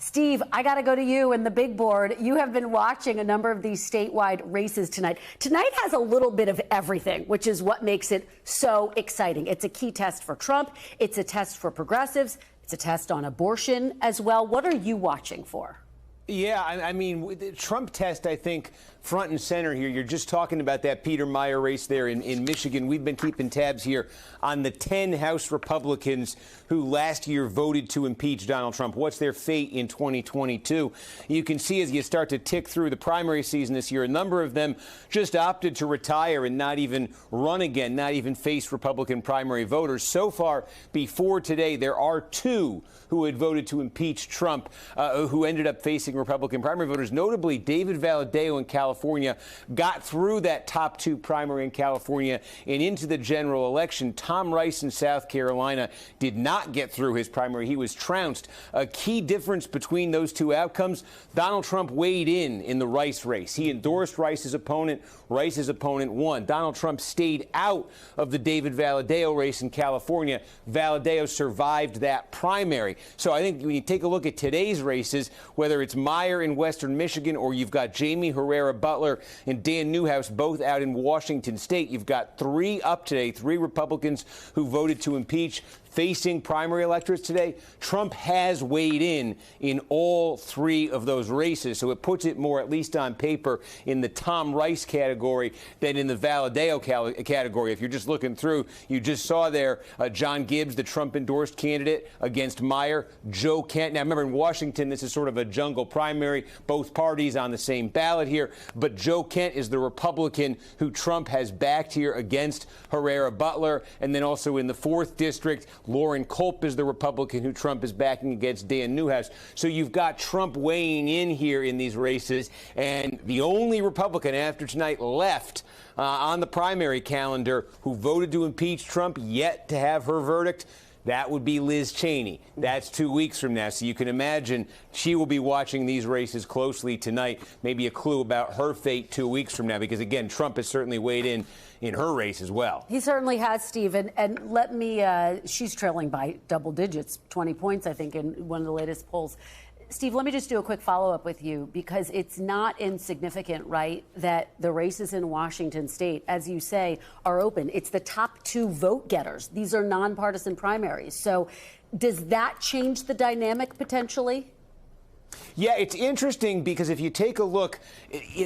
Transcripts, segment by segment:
Steve, I got to go to you and the big board. You have been watching a number of these statewide races tonight. Tonight has a little bit of everything, which is what makes it so exciting. It's a key test for Trump. It's a test for progressives. It's a test on abortion as well. What are you watching for? Yeah, I mean, the Trump test, I think, front and center here. You're just talking about that Peter Meyer race there in Michigan. We've been keeping tabs here on the 10 House Republicans who last year voted to impeach Donald Trump. What's their fate in 2022? You can see as you start to tick through the primary season this year, a number of them just opted to retire and not even run again, not even face Republican primary voters. So far, before today, there are 2 who had voted to impeach Trump, who ended up facing Republican primary voters. Notably, David Valadao in California got through that top 2 primary in California and into the general election. Tom Rice in South Carolina did not get through his primary. He was trounced. A key difference between those 2 outcomes, Donald Trump weighed in the Rice race. He endorsed Rice's opponent. Rice's opponent won. Donald Trump stayed out of the David Valadao race in California. Valadao survived that primary. So I think when you take a look at today's races, whether it's Meyer in Western Michigan or you've got Jamie Herrera Butler and Dan Newhouse both out in Washington State, you've got 3 up today, 3 Republicans who voted to impeach facing primary electorates today. Trump has weighed in all 3 of those races. So it puts it more, at least on paper, in the Tom Rice category than in the Valadao category. If you're just looking through, you just saw there John Gibbs, the Trump-endorsed candidate, against Meyer. Joe Kent. Now, remember, in Washington, this is sort of a jungle primary. Both parties on the same ballot here. But Joe Kent is the Republican who Trump has backed here against Herrera Butler. And then also in the 4th district, Lauren Culp is the Republican who Trump is backing against Dan Newhouse. So you've got Trump weighing in here in these races. And the only Republican after tonight left on the primary calendar who voted to impeach Trump yet to have her verdict, that would be Liz Cheney. That's 2 weeks from now. So you can imagine she will be watching these races closely tonight. Maybe a clue about her fate 2 weeks from now, because, again, Trump has certainly weighed in her race as well. He certainly has, Steve. And let me, she's trailing by double digits, 20 points, I think, in one of the latest polls. Steve, let me just do a quick follow-up with you, because it's not insignificant, right, that the races in Washington state, as you say, are open. It's the top 2 vote getters. These are nonpartisan primaries. So does that change the dynamic potentially? Yeah, it's interesting because if you take a look,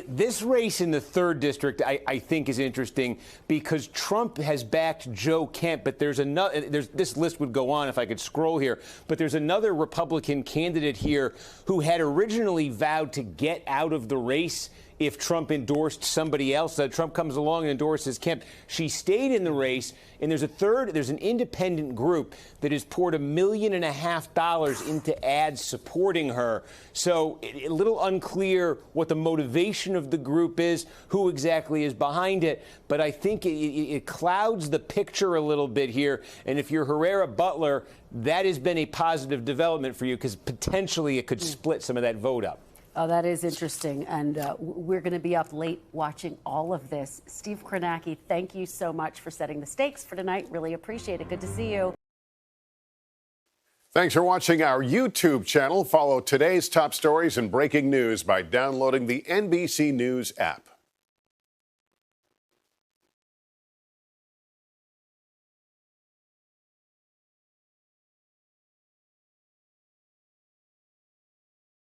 this race in the 3rd district, I think, is interesting because Trump has backed Joe Kent, but there's another. This list would go on if I could scroll here, but there's another Republican candidate here who had originally vowed to get out of the race if Trump endorsed somebody else. Trump comes along and endorses Kemp. She stayed in the race, and there's an independent group that has poured $1.5 million into ads supporting her. So a little unclear what the motivation of the group is, who exactly is behind it. But I think it clouds the picture a little bit here. And if you're Herrera Butler, that has been a positive development for you because potentially it could split some of that vote up. Oh, that is interesting. And we're going to be up late watching all of this. Steve Kornacki, thank you so much for setting the stakes for tonight. Really appreciate it. Good to see you. Thanks for watching our YouTube channel. Follow today's top stories and breaking news by downloading the NBC News app.